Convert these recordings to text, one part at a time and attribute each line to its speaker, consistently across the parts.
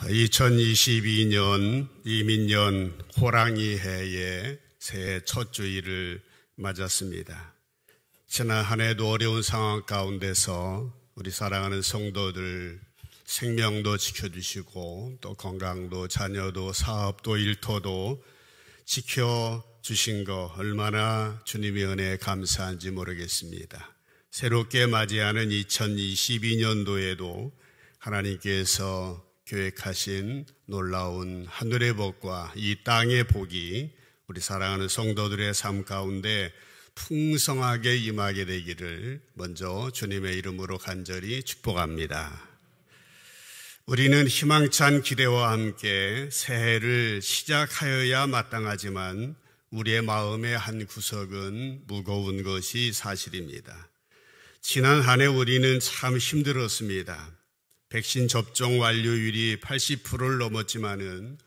Speaker 1: 2022년 이민년 호랑이 해의 새해 첫 주일을 맞았습니다. 지난 한 해도 어려운 상황 가운데서 우리 사랑하는 성도들 생명도 지켜주시고 또 건강도 자녀도 사업도 일터도 지켜주신 거 얼마나 주님의 은혜에 감사한지 모르겠습니다. 새롭게 맞이하는 2022년도에도 하나님께서 계획하신 놀라운 하늘의 복과 이 땅의 복이 우리 사랑하는 성도들의 삶 가운데 풍성하게 임하게 되기를 먼저 주님의 이름으로 간절히 축복합니다. 우리는 희망찬 기대와 함께 새해를 시작하여야 마땅하지만 우리의 마음의 한 구석은 무거운 것이 사실입니다. 지난 한 해 우리는 참 힘들었습니다. 백신 접종 완료율이 80%를 넘었지만은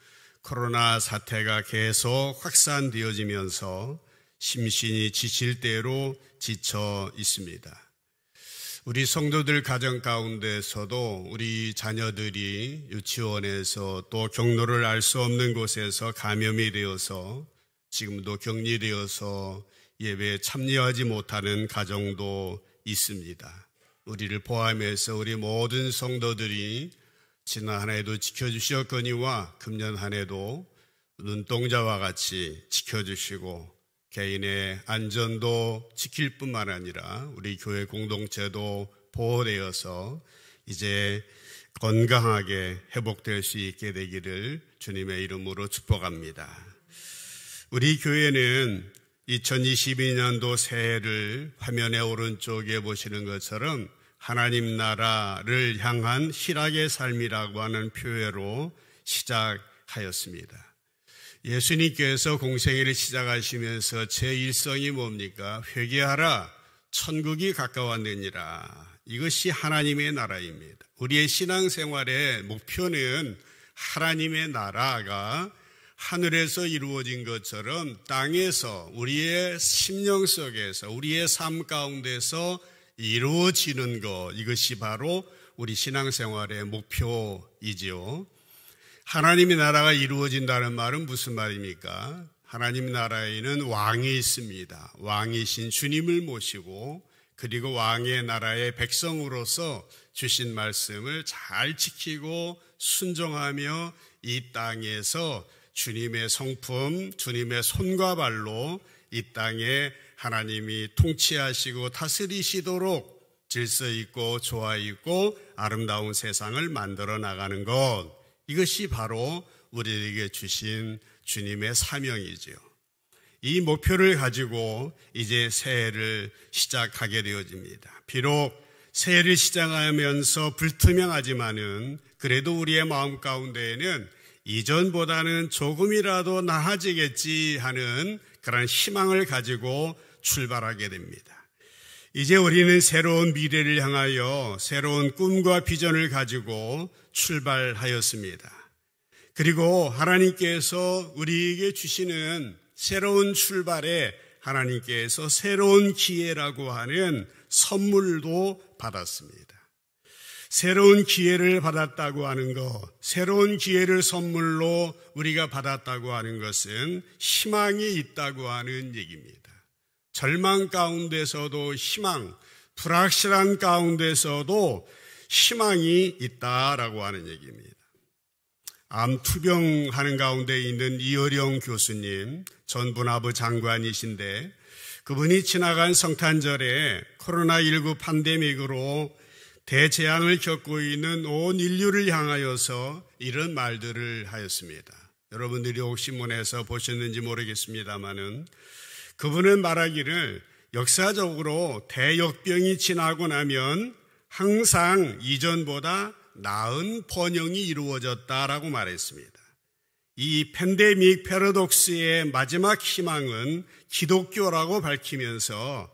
Speaker 1: 코로나 사태가 계속 확산되어지면서 심신이 지칠 대로 지쳐 있습니다. 우리 성도들 가정 가운데서도 우리 자녀들이 유치원에서 또 경로를 알 수 없는 곳에서 감염이 되어서 지금도 격리되어서 예배에 참여하지 못하는 가정도 있습니다. 우리를 포함해서 우리 모든 성도들이 지난 한 해도 지켜주셨거니와 금년 한 해도 눈동자와 같이 지켜주시고 개인의 안전도 지킬 뿐만 아니라 우리 교회 공동체도 보호되어서 이제 건강하게 회복될 수 있게 되기를 주님의 이름으로 축복합니다. 우리 교회는 2022년도 새해를 화면의 오른쪽에 보시는 것처럼 하나님 나라를 향한 희락의 삶이라고 하는 표현으로 시작하였습니다. 예수님께서 공생애를 시작하시면서 제 일성이 뭡니까? 회개하라, 천국이 가까웠느니라. 이것이 하나님의 나라입니다. 우리의 신앙생활의 목표는 하나님의 나라가 하늘에서 이루어진 것처럼 땅에서 우리의 심령 속에서 우리의 삶 가운데서 이루어지는 것, 이것이 바로 우리 신앙생활의 목표이지요. 하나님의 나라가 이루어진다는 말은 무슨 말입니까? 하나님 나라에는 왕이 있습니다. 왕이신 주님을 모시고 그리고 왕의 나라의 백성으로서 주신 말씀을 잘 지키고 순종하며 이 땅에서 주님의 성품, 주님의 손과 발로 이 땅에 하나님이 통치하시고 다스리시도록 질서 있고 조화 있고 아름다운 세상을 만들어 나가는 것, 이것이 바로 우리에게 주신 주님의 사명이죠. 이 목표를 가지고 이제 새해를 시작하게 되어집니다. 비록 새해를 시작하면서 불투명하지만은 그래도 우리의 마음 가운데에는 이전보다는 조금이라도 나아지겠지 하는 그런 희망을 가지고 출발하게 됩니다. 이제 우리는 새로운 미래를 향하여 새로운 꿈과 비전을 가지고 출발하였습니다. 그리고 하나님께서 우리에게 주시는 새로운 출발에 하나님께서 새로운 기회라고 하는 선물도 받았습니다. 새로운 기회를 받았다고 하는 것, 새로운 기회를 선물로 우리가 받았다고 하는 것은 희망이 있다고 하는 얘기입니다. 절망 가운데서도 희망, 불확실한 가운데서도 희망이 있다라고 하는 얘기입니다. 암 투병하는 가운데 있는 이어령 교수님, 전 문화부 장관이신데 그분이 지나간 성탄절에 코로나19 팬데믹으로 대재앙을 겪고 있는 온 인류를 향하여서 이런 말들을 하였습니다. 여러분들이 혹시 신문에서 보셨는지 모르겠습니다만은 그분은 말하기를 역사적으로 대역병이 지나고 나면 항상 이전보다 나은 번영이 이루어졌다라고 말했습니다. 이 팬데믹 패러독스의 마지막 희망은 기독교라고 밝히면서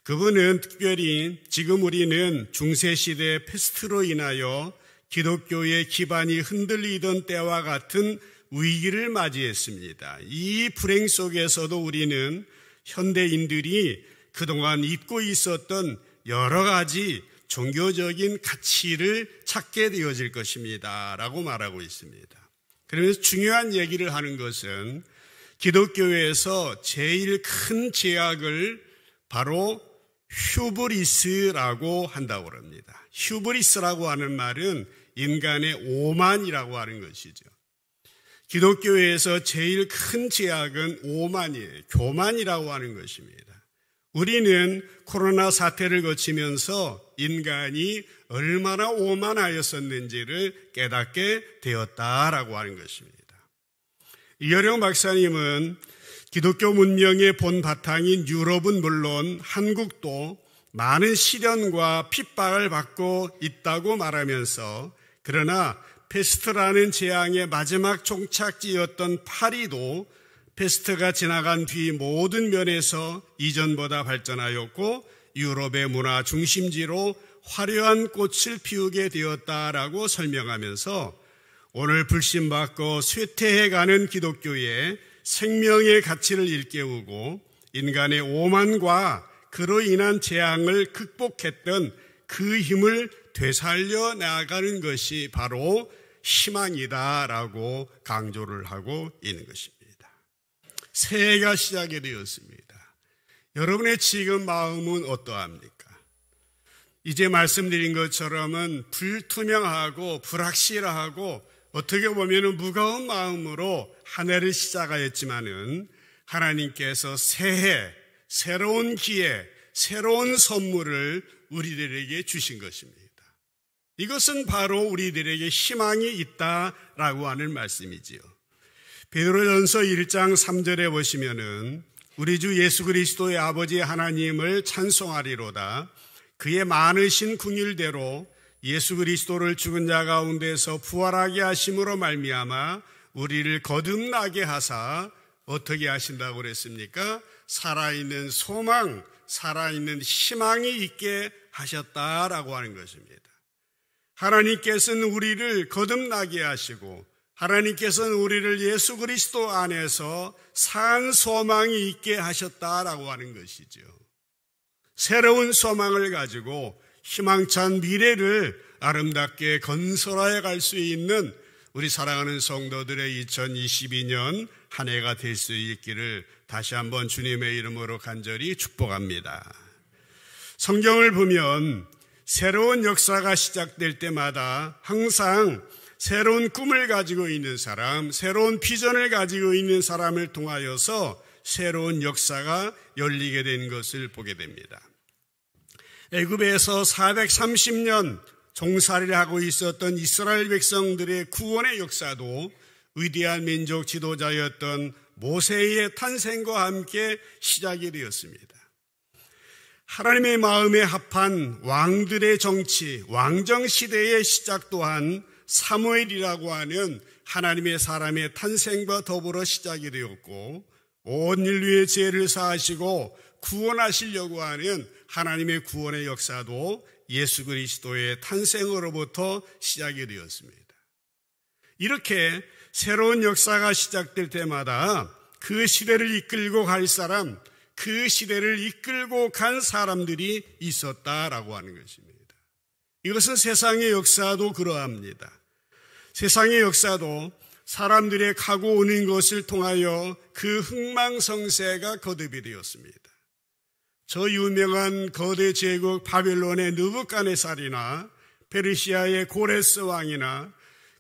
Speaker 1: 그분은 특별히 지금 우리는 중세시대 패스트로 인하여 기독교의 기반이 흔들리던 때와 같은 위기를 맞이했습니다. 이 불행 속에서도 우리는 현대인들이 그동안 잊고 있었던 여러 가지 종교적인 가치를 찾게 되어질 것입니다 라고 말하고 있습니다. 그러면서 중요한 얘기를 하는 것은 기독교에서 제일 큰 죄악을 바로 휴브리스라고 한다고 합니다. 휴브리스라고 하는 말은 인간의 오만이라고 하는 것이죠. 기독교에서 제일 큰 죄악은 오만이에요. 교만이라고 하는 것입니다. 우리는 코로나 사태를 거치면서 인간이 얼마나 오만하였었는지를 깨닫게 되었다라고 하는 것입니다. 이어령 박사님은 기독교 문명의 본 바탕인 유럽은 물론 한국도 많은 시련과 핍박을 받고 있다고 말하면서 그러나 패스트라는 재앙의 마지막 종착지였던 파리도 패스트가 지나간 뒤 모든 면에서 이전보다 발전하였고 유럽의 문화 중심지로 화려한 꽃을 피우게 되었다라고 설명하면서 오늘 불신받고 쇠퇴해가는 기독교의 생명의 가치를 일깨우고 인간의 오만과 그로 인한 재앙을 극복했던 그 힘을 되살려 나가는 것이 바로 희망이다라고 강조를 하고 있는 것입니다. 새해가 시작이 되었습니다. 여러분의 지금 마음은 어떠합니까? 이제 말씀드린 것처럼은 불투명하고 불확실하고 어떻게 보면 무거운 마음으로 한 해를 시작하였지만은 하나님께서 새해, 새로운 기회, 새로운 선물을 우리들에게 주신 것입니다. 이것은 바로 우리들에게 희망이 있다라고 하는 말씀이지요. 베드로전서 1장 3절에 보시면은 우리 주 예수 그리스도의 아버지 하나님을 찬송하리로다. 그의 많으신 긍휼대로 예수 그리스도를 죽은 자 가운데서 부활하게 하심으로 말미암아 우리를 거듭나게 하사 어떻게 하신다고 그랬습니까? 살아있는 소망, 살아있는 희망이 있게 하셨다라고 하는 것입니다. 하나님께서는 우리를 거듭나게 하시고 하나님께서는 우리를 예수 그리스도 안에서 산 소망이 있게 하셨다라고 하는 것이죠. 새로운 소망을 가지고 희망찬 미래를 아름답게 건설하여 갈 수 있는 우리 사랑하는 성도들의 2022년 한 해가 될 수 있기를 다시 한번 주님의 이름으로 간절히 축복합니다. 성경을 보면 새로운 역사가 시작될 때마다 항상 새로운 꿈을 가지고 있는 사람, 새로운 비전을 가지고 있는 사람을 통하여서 새로운 역사가 열리게 된 것을 보게 됩니다. 애굽에서 430년 종살이를 하고 있었던 이스라엘 백성들의 구원의 역사도 위대한 민족 지도자였던 모세의 탄생과 함께 시작이 되었습니다. 하나님의 마음에 합한 왕들의 정치, 왕정시대의 시작 또한 사무엘이라고 하는 하나님의 사람의 탄생과 더불어 시작이 되었고 온 인류의 죄를 사하시고 구원하시려고 하는 하나님의 구원의 역사도 예수 그리스도의 탄생으로부터 시작이 되었습니다. 이렇게 새로운 역사가 시작될 때마다 그 시대를 이끌고 갈 사람, 그 시대를 이끌고 간 사람들이 있었다라고 하는 것입니다. 이것은 세상의 역사도 그러합니다. 세상의 역사도 사람들의 가고 오는 것을 통하여 그 흥망성쇠가 거듭이 되었습니다. 저 유명한 거대 제국 바벨론의 느부갓네살이나 페르시아의 고레스 왕이나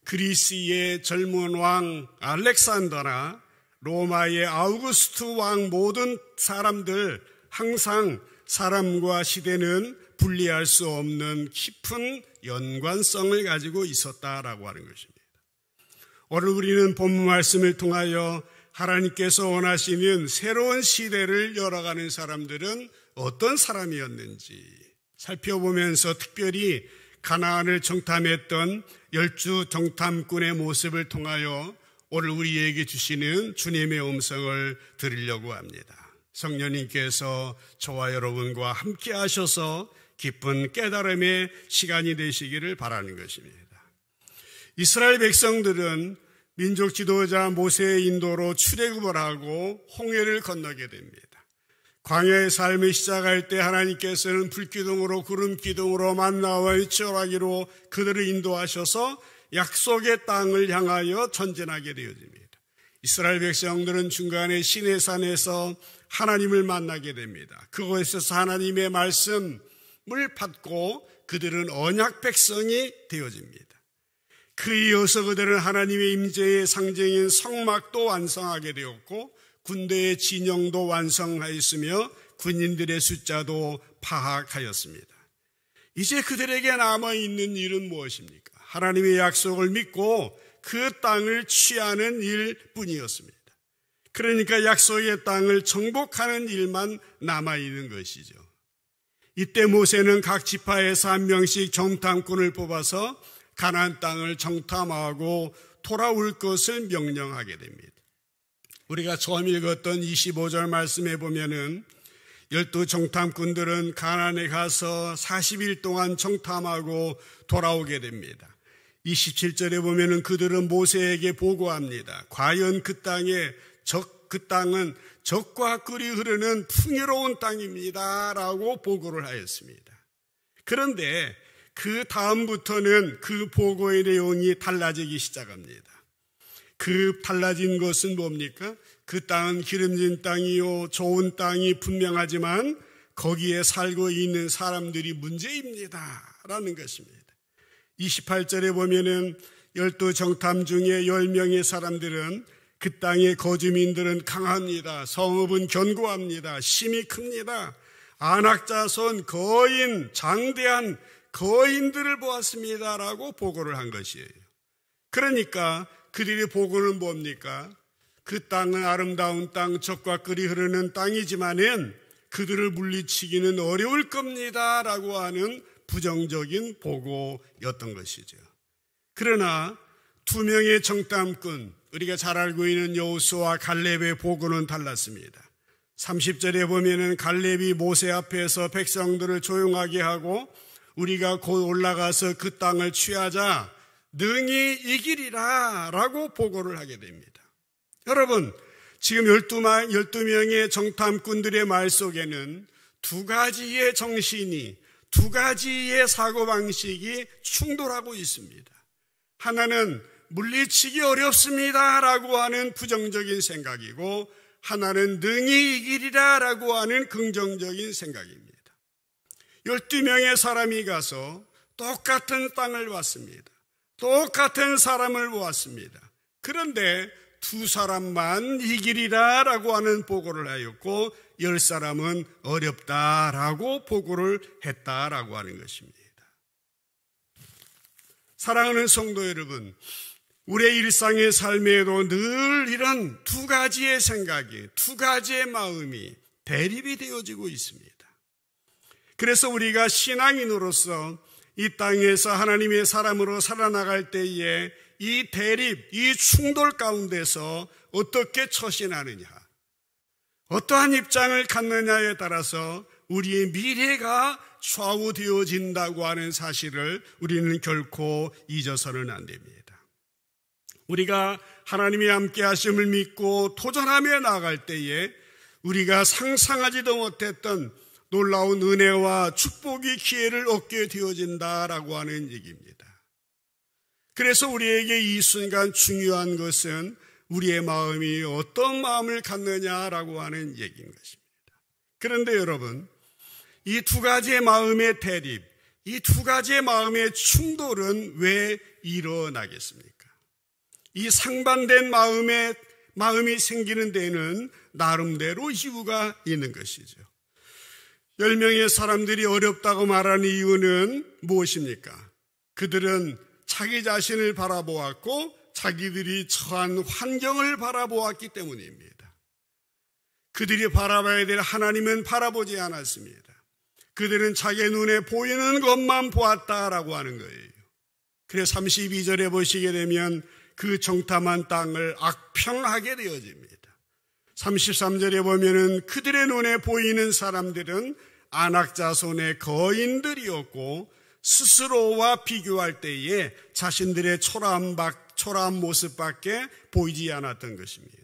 Speaker 1: 그리스의 젊은 왕 알렉산더나 로마의 아우구스투 왕 모든 사람들 항상 사람과 시대는 분리할 수 없는 깊은 연관성을 가지고 있었다라고 하는 것입니다. 오늘 우리는 본문 말씀을 통하여 하나님께서 원하시는 새로운 시대를 열어가는 사람들은 어떤 사람이었는지 살펴보면서 특별히 가나안을 정탐했던 10주 정탐꾼의 모습을 통하여 오늘 우리에게 주시는 주님의 음성을 들으려고 합니다. 성령님께서 저와 여러분과 함께 하셔서 깊은 깨달음의 시간이 되시기를 바라는 것입니다. 이스라엘 백성들은 민족 지도자 모세의 인도로 출애굽을 하고 홍해를 건너게 됩니다. 광야의 삶을 시작할 때 하나님께서는 불기둥으로 구름기둥으로 만나와 일조라기로 그들을 인도하셔서 약속의 땅을 향하여 전진하게 되어집니다. 이스라엘 백성들은 중간에 시내산에서 하나님을 만나게 됩니다. 그곳에서 하나님의 말씀을 받고 그들은 언약 백성이 되어집니다. 그에 이어서 그들은 하나님의 임재의 상징인 성막도 완성하게 되었고 군대의 진영도 완성하였으며 군인들의 숫자도 파악하였습니다. 이제 그들에게 남아있는 일은 무엇입니까? 하나님의 약속을 믿고 그 땅을 취하는 일뿐이었습니다. 그러니까 약속의 땅을 정복하는 일만 남아있는 것이죠. 이때 모세는 각 지파에서 한 명씩 정탐꾼을 뽑아서 가나안 땅을 정탐하고 돌아올 것을 명령하게 됩니다. 우리가 처음 읽었던 25절 말씀에 보면은 12 정탐꾼들은 가나안에 가서 40일 동안 정탐하고 돌아오게 됩니다. 27절에 보면은 그들은 모세에게 보고합니다. 과연 그 땅은 적과 꿀이 흐르는 풍요로운 땅입니다 라고 보고를 하였습니다. 그런데 그 다음부터는 그 보고의 내용이 달라지기 시작합니다. 그 달라진 것은 뭡니까? 그 땅은 기름진 땅이요 좋은 땅이 분명하지만 거기에 살고 있는 사람들이 문제입니다 라는 것입니다. 28절에 보면은 12 정탐 중에 10명의 사람들은 그 땅의 거주민들은 강합니다. 성읍은 견고합니다. 심이 큽니다. 안악자손 거인 장대한 거인들을 보았습니다 라고 보고를 한 것이에요. 그러니까 그들의 보고는 뭡니까? 그 땅은 아름다운 땅, 적과 꿀이 흐르는 땅이지만은 그들을 물리치기는 어려울 겁니다 라고 하는 부정적인 보고였던 것이죠. 그러나 2명의 정탐꾼, 우리가 잘 알고 있는 여호수아와 갈렙의 보고는 달랐습니다. 30절에 보면은 갈렙이 모세 앞에서 백성들을 조용하게 하고 우리가 곧 올라가서 그 땅을 취하자 능히 이기리라 라고 보고를 하게 됩니다. 여러분, 지금 12명의 정탐꾼들의 말 속에는 2가지의 정신이, 2가지의 사고방식이 충돌하고 있습니다. 하나는 물리치기 어렵습니다 라고 하는 부정적인 생각이고 하나는 능히 이기리라 라고 하는 긍정적인 생각입니다. 12명의 사람이 가서 똑같은 땅을 봤습니다. 똑같은 사람을 보았습니다. 그런데 2사람만 이기리라 라고 하는 보고를 하였고 10사람은 어렵다라고 보고를 했다라고 하는 것입니다. 사랑하는 성도 여러분, 우리의 일상의 삶에도 늘 이런 2가지의 생각이, 2가지의 마음이 대립이 되어지고 있습니다. 그래서 우리가 신앙인으로서 이 땅에서 하나님의 사람으로 살아나갈 때에 이 대립, 이 충돌 가운데서 어떻게 처신하느냐, 어떠한 입장을 갖느냐에 따라서 우리의 미래가 좌우되어진다고 하는 사실을 우리는 결코 잊어서는 안 됩니다. 우리가 하나님의 함께 하심을 믿고 도전하며 나아갈 때에 우리가 상상하지도 못했던 놀라운 은혜와 축복의 기회를 얻게 되어진다라고 하는 얘기입니다. 그래서 우리에게 이 순간 중요한 것은 우리의 마음이 어떤 마음을 갖느냐라고 하는 얘기인 것입니다. 그런데 여러분, 이 2가지의 마음의 대립, 이 2가지의 마음의 충돌은 왜 일어나겠습니까? 이 상반된 마음이 생기는 데는 나름대로 이유가 있는 것이죠. 10명의 사람들이 어렵다고 말하는 이유는 무엇입니까? 그들은 자기 자신을 바라보았고 자기들이 처한 환경을 바라보았기 때문입니다. 그들이 바라봐야 될 하나님은 바라보지 않았습니다. 그들은 자기 눈에 보이는 것만 보았다라고 하는 거예요. 그래서 32절에 보시게 되면 그 정탐한 땅을 악평하게 되어집니다. 33절에 보면은 그들의 눈에 보이는 사람들은 안악자손의 거인들이었고 스스로와 비교할 때에 자신들의 초라한 모습밖에 보이지 않았던 것입니다.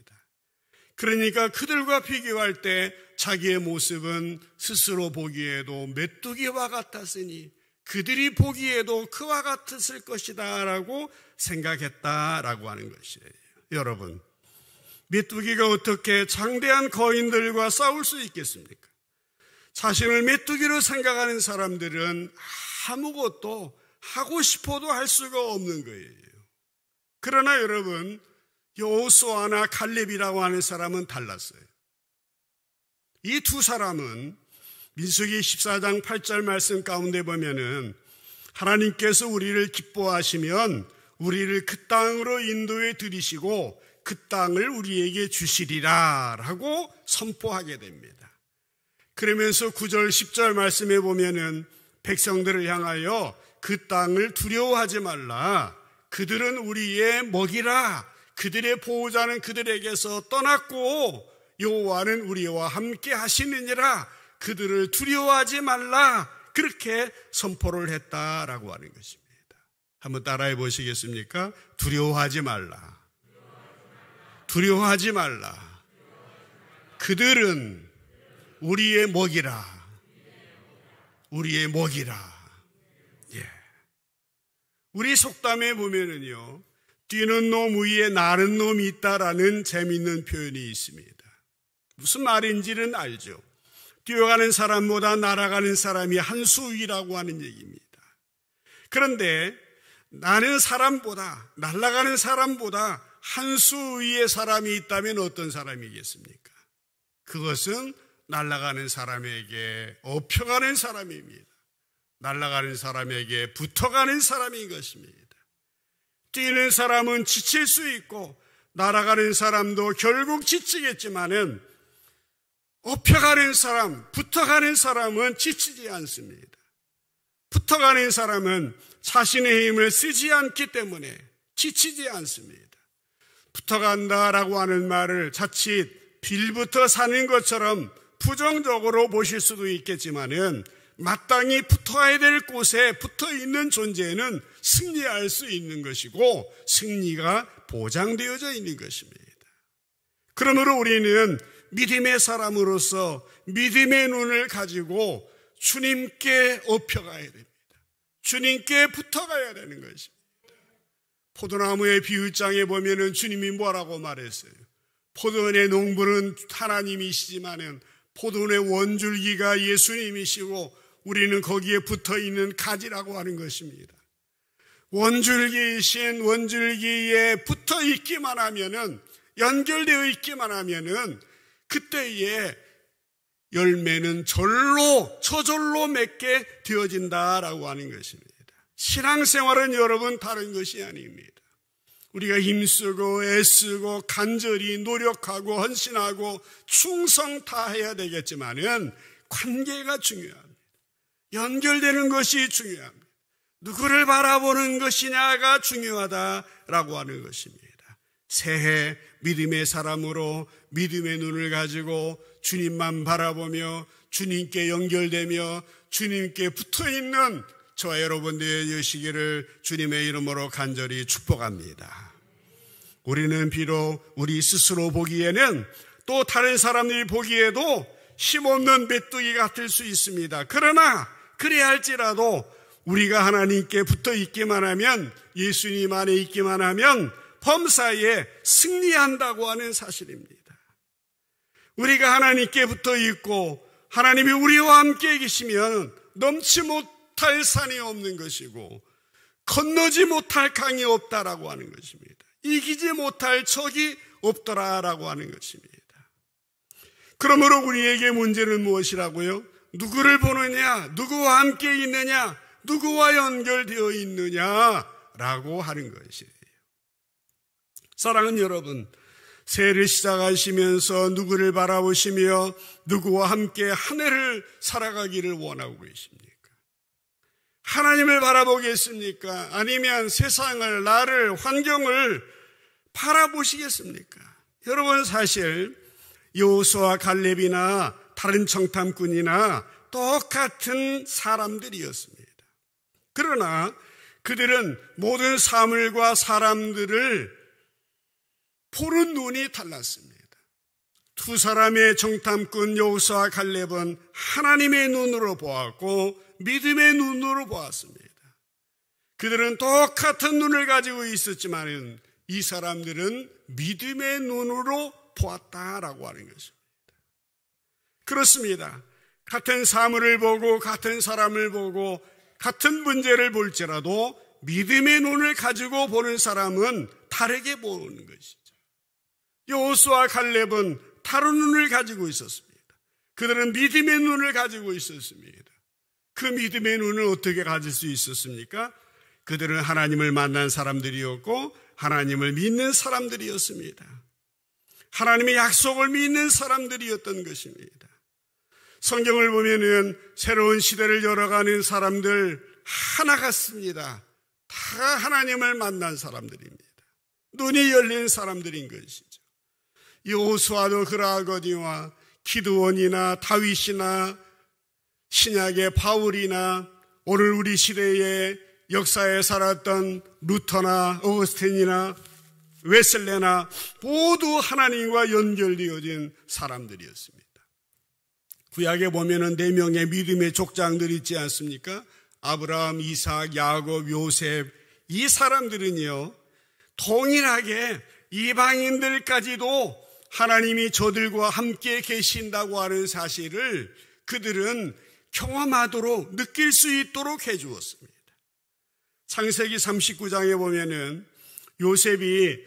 Speaker 1: 그러니까 그들과 비교할 때 자기의 모습은 스스로 보기에도 메뚜기와 같았으니 그들이 보기에도 그와 같았을 것이다 라고 생각했다라고 하는 것이에요. 여러분, 메뚜기가 어떻게 장대한 거인들과 싸울 수 있겠습니까? 자신을 메뚜기로 생각하는 사람들은 아무것도 하고 싶어도 할 수가 없는 거예요. 그러나 여러분, 여호수아나 갈렙이라고 하는 사람은 달랐어요. 이 두 사람은 민수기 14장 8절 말씀 가운데 보면은 하나님께서 우리를 기뻐하시면 우리를 그 땅으로 인도해 들이시고 그 땅을 우리에게 주시리라 라고 선포하게 됩니다. 그러면서 9절 10절 말씀에 보면은 백성들을 향하여 그 땅을 두려워하지 말라. 그들은 우리의 먹이라. 그들의 보호자는 그들에게서 떠났고 여호와는 우리와 함께 하시느니라. 그들을 두려워하지 말라. 그렇게 선포를 했다라고 하는 것입니다. 한번 따라해 보시겠습니까? 두려워하지 말라. 두려워하지 말라. 그들은 우리의 먹이라. 우리의 먹이라. 예. 우리 속담에 보면은요, 뛰는 놈 위에 나는 놈이 있다라는 재미있는 표현이 있습니다. 무슨 말인지는 알죠. 뛰어가는 사람보다 날아가는 사람이 한 수 위라고 하는 얘기입니다. 그런데 나는 사람보다, 날아가는 사람보다 한 수 위의 사람이 있다면 어떤 사람이겠습니까? 그것은 날아가는 사람에게 업혀가는 사람입니다. 날아가는 사람에게 붙어가는 사람인 것입니다. 뛰는 사람은 지칠 수 있고 날아가는 사람도 결국 지치겠지만은 업혀가는 사람, 붙어가는 사람은 지치지 않습니다. 붙어가는 사람은 자신의 힘을 쓰지 않기 때문에 지치지 않습니다. 붙어간다라고 하는 말을 자칫 빌부터 사는 것처럼 부정적으로 보실 수도 있겠지만은 마땅히 붙어야 될 곳에 붙어 있는 존재는 승리할 수 있는 것이고 승리가 보장되어져 있는 것입니다. 그러므로 우리는 믿음의 사람으로서 믿음의 눈을 가지고 주님께 업혀가야 됩니다. 주님께 붙어가야 되는 것입니다. 포도나무의 비유장에 보면은 주님이 뭐라고 말했어요? 포도원의 농부는 하나님이시지만은 포도원의 원줄기가 예수님이시고 우리는 거기에 붙어있는 가지라고 하는 것입니다. 원줄기이신 원줄기에 붙어있기만 하면은, 연결되어 있기만 하면은 그때에 열매는 저절로 맺게 되어진다라고 하는 것입니다. 신앙생활은 여러분 다른 것이 아닙니다. 우리가 힘쓰고 애쓰고 간절히 노력하고 헌신하고 충성 다해야 되겠지만은 관계가 중요합니다. 연결되는 것이 중요합니다. 누구를 바라보는 것이냐가 중요하다라고 하는 것입니다. 새해 믿음의 사람으로 믿음의 눈을 가지고 주님만 바라보며 주님께 연결되며 주님께 붙어있는 저와 여러분들이 되시기를 주님의 이름으로 간절히 축복합니다. 우리는 비록 우리 스스로 보기에는 또 다른 사람들이 보기에도 힘없는 메뚜기 같을 수 있습니다. 그러나 그래야 할지라도 우리가 하나님께 붙어 있기만 하면, 예수님 안에 있기만 하면 범사에 승리한다고 하는 사실입니다. 우리가 하나님께 붙어 있고 하나님이 우리와 함께 계시면 넘지 못할 산이 없는 것이고 건너지 못할 강이 없다라고 하는 것입니다. 이기지 못할 적이 없더라라고 하는 것입니다. 그러므로 우리에게 문제는 무엇이라고요? 누구를 보느냐, 누구와 함께 있느냐, 누구와 연결되어 있느냐라고 하는 것이에요. 사랑하는 여러분, 새해를 시작하시면서 누구를 바라보시며 누구와 함께 한 해를 살아가기를 원하고 계십니까? 하나님을 바라보겠습니까? 아니면 세상을, 나를, 환경을 바라보시겠습니까? 여러분, 사실 여호수아 갈렙이나 다른 청탐꾼이나 똑같은 사람들이었습니다. 그러나 그들은 모든 사물과 사람들을 보는 눈이 달랐습니다. 두 사람의 정탐꾼 여호수아와 갈렙은 하나님의 눈으로 보았고 믿음의 눈으로 보았습니다. 그들은 똑같은 눈을 가지고 있었지만 이 사람들은 믿음의 눈으로 보았다라고 하는 것입니다. 그렇습니다. 같은 사물을 보고 같은 사람을 보고 같은 문제를 볼지라도 믿음의 눈을 가지고 보는 사람은 다르게 보는 것이죠. 여호수아와 갈렙은 다른 눈을 가지고 있었습니다. 그들은 믿음의 눈을 가지고 있었습니다. 그 믿음의 눈을 어떻게 가질 수 있었습니까? 그들은 하나님을 만난 사람들이었고 하나님을 믿는 사람들이었습니다. 하나님의 약속을 믿는 사람들이었던 것입니다. 성경을 보면은 새로운 시대를 열어가는 사람들 하나 같습니다. 다 하나님을 만난 사람들입니다. 눈이 열린 사람들인 것이죠. 여호수아도 그러하거니와 기드온이나 다윗이나 신약의 바울이나 오늘 우리 시대의 역사에 살았던 루터나 어거스틴이나 웨슬레나 모두 하나님과 연결되어진 사람들이었습니다. 구약에 보면은 4명의 믿음의 족장들이 있지 않습니까? 아브라함, 이삭, 야곱, 요셉. 이 사람들은요 동일하게 이방인들까지도 하나님이 저들과 함께 계신다고 하는 사실을 그들은 경험하도록 느낄 수 있도록 해주었습니다. 창세기 39장에 보면은 요셉이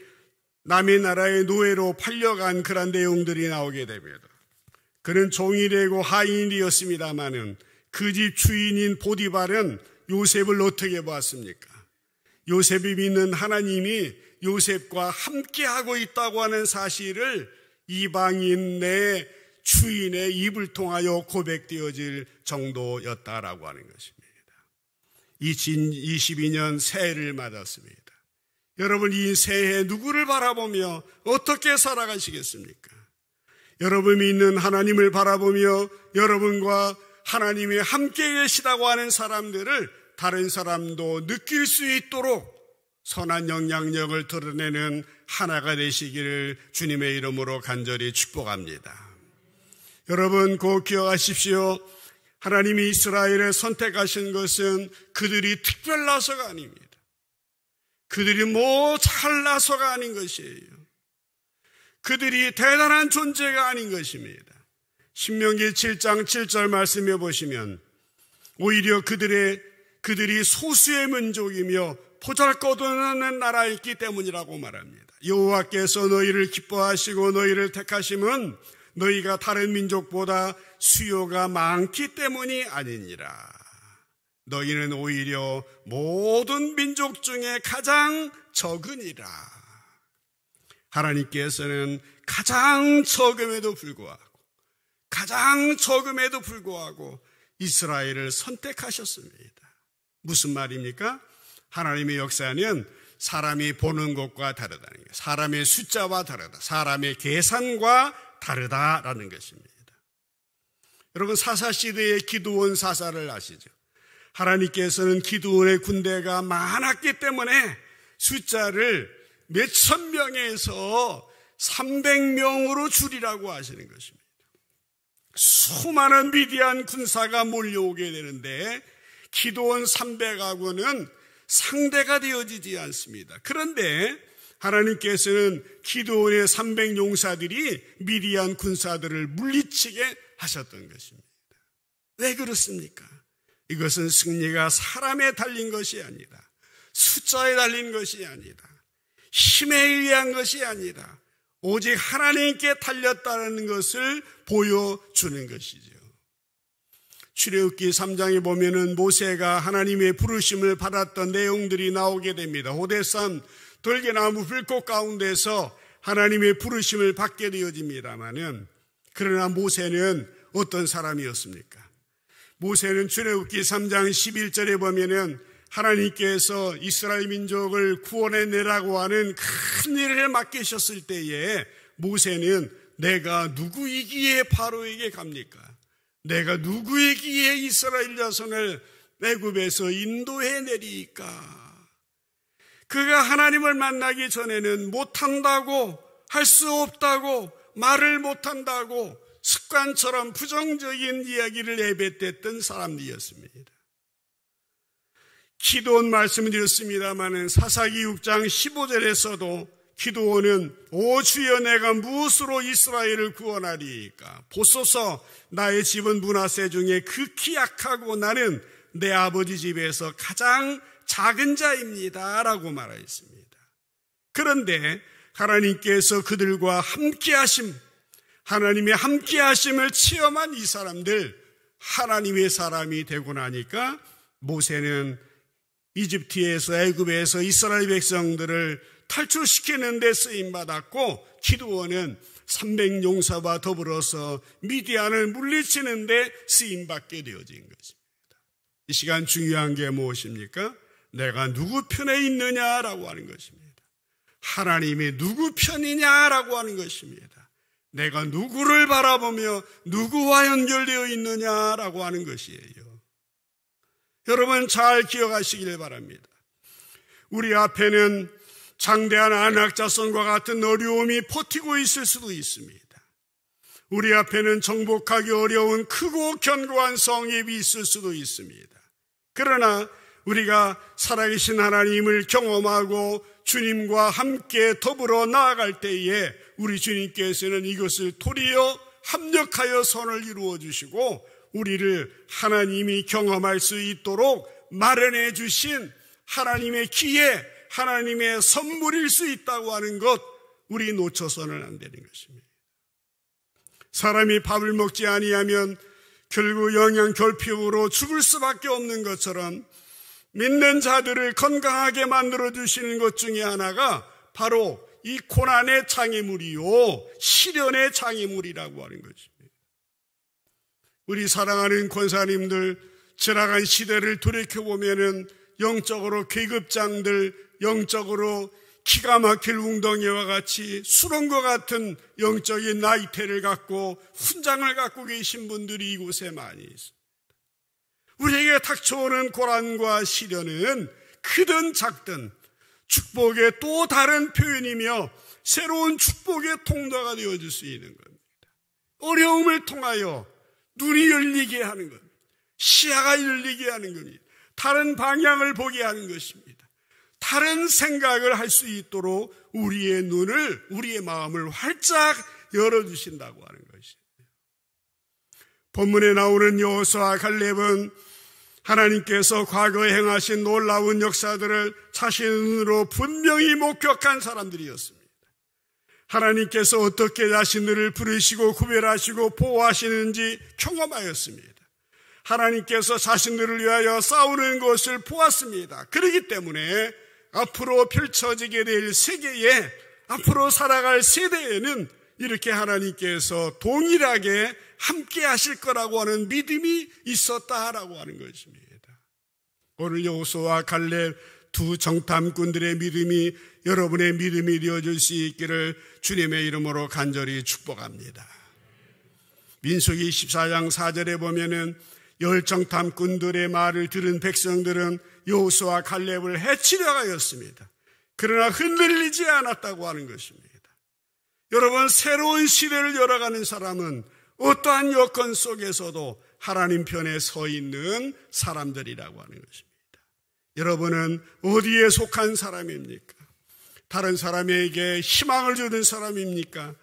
Speaker 1: 남의 나라의 노예로 팔려간 그런 내용들이 나오게 됩니다. 그는 종이 되고 하인이 되었습니다마는 그 집 주인인 보디발은 요셉을 어떻게 보았습니까? 요셉이 믿는 하나님이 요셉과 함께하고 있다고 하는 사실을 이방인 내 주인의 입을 통하여 고백되어질 정도였다라고 하는 것입니다. 2022년 새해를 맞았습니다. 여러분 이 새해 누구를 바라보며 어떻게 살아가시겠습니까? 여러분이 있는 하나님을 바라보며 여러분과 하나님이 함께 계시다고 하는 사람들을 다른 사람도 느낄 수 있도록 선한 영향력을 드러내는 하나가 되시기를 주님의 이름으로 간절히 축복합니다. 여러분 꼭 기억하십시오. 하나님이 이스라엘을 선택하신 것은 그들이 특별나서가 아닙니다. 그들이 뭐 잘나서가 아닌 것이에요. 그들이 대단한 존재가 아닌 것입니다. 신명기 7장 7절 말씀해 보시면 오히려 그들이 소수의 민족이며 보잘것없는 나라였기 때문이라고 말합니다. 여호와께서 너희를 기뻐하시고 너희를 택하심은 너희가 다른 민족보다 수요가 많기 때문이 아니니라. 너희는 오히려 모든 민족 중에 가장 적으니라. 하나님께서는 가장 적음에도 불구하고 이스라엘을 선택하셨습니다. 무슨 말입니까? 하나님의 역사는 사람이 보는 것과 다르다는 거예요. 사람의 숫자와 다르다. 사람의 계산과 다르다라는 것입니다. 여러분 사사시대의 기드온 사사를 아시죠? 하나님께서는 기드온의 군대가 많았기 때문에 숫자를 몇천 명에서 300명으로 줄이라고 하시는 것입니다. 수많은 미디안 군사가 몰려오게 되는데 기드온 300하고는 상대가 되어지지 않습니다. 그런데 하나님께서는 기드온의 300용사들이 미디안 군사들을 물리치게 하셨던 것입니다. 왜 그렇습니까? 이것은 승리가 사람에 달린 것이 아니다. 숫자에 달린 것이 아니다. 힘에 의한 것이 아니다. 오직 하나님께 달렸다는 것을 보여주는 것이죠. 출애굽기 3장에 보면은 모세가 하나님의 부르심을 받았던 내용들이 나오게 됩니다. 호렙산 돌개나무 불꽃 가운데서 하나님의 부르심을 받게 되어집니다마는 그러나 모세는 어떤 사람이었습니까? 모세는 출애굽기 3장 11절에 보면은 하나님께서 이스라엘 민족을 구원해내라고 하는 큰 일을 맡기셨을 때에 모세는 내가 누구이기에 바로에게 갑니까? 내가 누구이기에 이스라엘 자손을 애굽에서 인도해내리까? 그가 하나님을 만나기 전에는 못한다고 할 수 없다고 말을 못한다고 습관처럼 부정적인 이야기를 내뱉었던 사람들이었습니다. 기도원 말씀을 드렸습니다마는 사사기 6장 15절에서도 기도원은 오 주여 내가 무엇으로 이스라엘을 구원하리이까? 보소서 나의 집은 므낫세 중에 극히 약하고 나는 내 아버지 집에서 가장 작은 자입니다 라고 말하였습니다. 그런데 하나님께서 그들과 함께하심, 하나님의 함께하심을 체험한 이 사람들, 하나님의 사람이 되고 나니까 모세는 이집트에서 애굽에서 이스라엘 백성들을 탈출시키는 데 쓰임받았고 기드온은 300용사와 더불어서 미디안을 물리치는 데 쓰임받게 되어진 것입니다. 이 시간 중요한 게 무엇입니까? 내가 누구 편에 있느냐라고 하는 것입니다. 하나님이 누구 편이냐라고 하는 것입니다. 내가 누구를 바라보며 누구와 연결되어 있느냐라고 하는 것이에요. 여러분 잘 기억하시길 바랍니다. 우리 앞에는 장대한 안악자손과 같은 어려움이 버티고 있을 수도 있습니다. 우리 앞에는 정복하기 어려운 크고 견고한 성읍이 있을 수도 있습니다. 그러나 우리가 살아계신 하나님을 경험하고 주님과 함께 더불어 나아갈 때에 우리 주님께서는 이것을 도리어 합력하여 선을 이루어 주시고 우리를 하나님이 경험할 수 있도록 마련해 주신 하나님의 기회, 하나님의 선물일 수 있다고 하는 것, 우리 놓쳐서는 안 되는 것입니다. 사람이 밥을 먹지 아니하면 결국 영양결핍으로 죽을 수밖에 없는 것처럼 믿는 자들을 건강하게 만들어 주시는 것 중에 하나가 바로 이 고난의 장애물이요, 시련의 장애물이라고 하는 것입니다. 우리 사랑하는 권사님들, 지나간 시대를 돌이켜보면은 영적으로 계급장들, 영적으로 기가 막힐 웅덩이와 같이 수렁과 같은 영적인 나이테를 갖고 훈장을 갖고 계신 분들이 이곳에 많이 있습니다. 우리에게 닥쳐오는 고난과 시련은 크든 작든 축복의 또 다른 표현이며 새로운 축복의 통로가 되어줄 수 있는 겁니다. 어려움을 통하여 눈이 열리게 하는 것, 시야가 열리게 하는 겁니다. 다른 방향을 보게 하는 것입니다. 다른 생각을 할 수 있도록 우리의 눈을, 우리의 마음을 활짝 열어주신다고 하는 것입니다. 본문에 나오는 여호수아와 갈렙은 하나님께서 과거에 행하신 놀라운 역사들을 자신으로 분명히 목격한 사람들이었습니다. 하나님께서 어떻게 자신들을 부르시고 구별하시고 보호하시는지 경험하였습니다. 하나님께서 자신들을 위하여 싸우는 것을 보았습니다. 그렇기 때문에 앞으로 펼쳐지게 될 세계에, 앞으로 살아갈 세대에는 이렇게 하나님께서 동일하게 함께 하실 거라고 하는 믿음이 있었다라고 하는 것입니다. 오늘 여호수아와 갈렙 두 정탐꾼들의 믿음이 여러분의 믿음이 되어줄 수 있기를 주님의 이름으로 간절히 축복합니다. 민수기 14장 4절에 보면은 열정탐꾼들의 말을 들은 백성들은 여호수아와 갈렙을 해치려 하였습니다. 그러나 흔들리지 않았다고 하는 것입니다. 여러분, 새로운 시대를 열어가는 사람은 어떠한 여건 속에서도 하나님 편에 서 있는 사람들이라고 하는 것입니다. 여러분은 어디에 속한 사람입니까? 다른 사람에게 희망을 주는 사람입니까?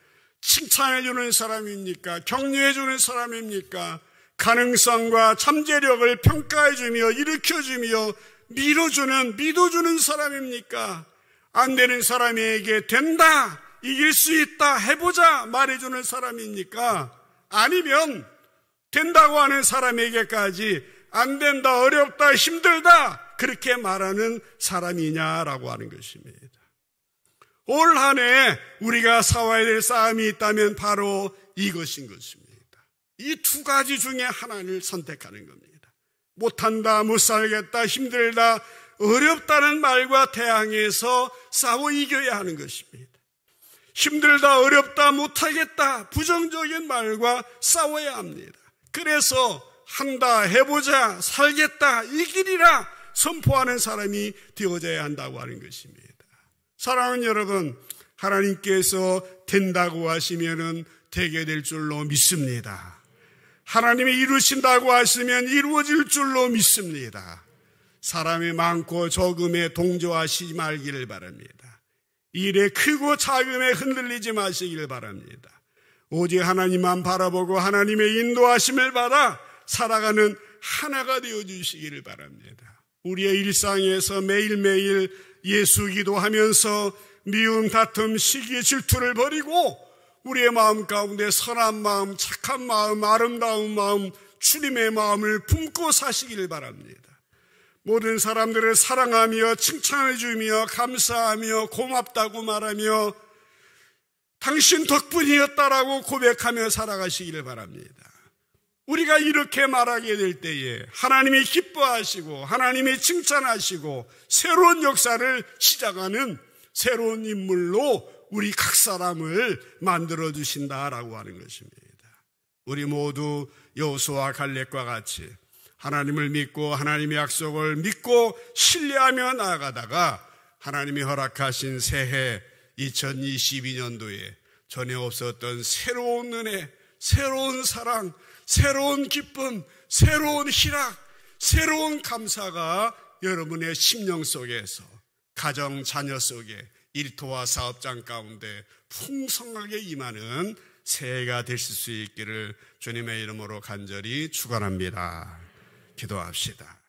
Speaker 1: 칭찬해 주는 사람입니까? 격려해 주는 사람입니까? 가능성과 잠재력을 평가해 주며 일으켜 주며 믿어주는 사람입니까? 안 되는 사람에게 된다, 이길 수 있다, 해보자 말해주는 사람입니까? 아니면 된다고 하는 사람에게까지 안 된다, 어렵다, 힘들다 그렇게 말하는 사람이냐라고 하는 것입니다. 올 한 해 우리가 싸워야 될 싸움이 있다면 바로 이것인 것입니다. 이 두 가지 중에 하나를 선택하는 겁니다. 못한다, 못살겠다, 힘들다, 어렵다는 말과 대항해서 싸워 이겨야 하는 것입니다. 힘들다, 어렵다, 못하겠다, 부정적인 말과 싸워야 합니다. 그래서 한다, 해보자, 살겠다, 이기리라 선포하는 사람이 되어져야 한다고 하는 것입니다. 사랑하는 여러분, 하나님께서 된다고 하시면은 되게 될 줄로 믿습니다. 하나님이 이루신다고 하시면 이루어질 줄로 믿습니다. 사람이 많고 적음에 동조하시지 말기를 바랍니다. 일에 크고 작음에 흔들리지 마시기를 바랍니다. 오직 하나님만 바라보고 하나님의 인도하심을 받아 살아가는 하나가 되어주시기를 바랍니다. 우리의 일상에서 매일매일 예수 기도하면서 미움, 다툼, 시기, 질투를 버리고 우리의 마음 가운데 선한 마음, 착한 마음, 아름다운 마음, 주님의 마음을 품고 사시기를 바랍니다. 모든 사람들을 사랑하며 칭찬해주며 감사하며 고맙다고 말하며 당신 덕분이었다라고 고백하며 살아가시기를 바랍니다. 우리가 이렇게 말하게 될 때에 하나님이 기뻐하시고 하나님이 칭찬하시고 새로운 역사를 시작하는 새로운 인물로 우리 각 사람을 만들어주신다라고 하는 것입니다. 우리 모두 여호수아와 갈렙과 같이 하나님을 믿고 하나님의 약속을 믿고 신뢰하며 나아가다가 하나님이 허락하신 새해 2022년도에 전에 없었던 새로운 은혜, 새로운 사랑, 새로운 기쁨, 새로운 희락, 새로운 감사가 여러분의 심령 속에서 가정, 자녀 속에 일터와 사업장 가운데 풍성하게 임하는 새해가 되실 수 있기를 주님의 이름으로 간절히 축원합니다. 기도합시다.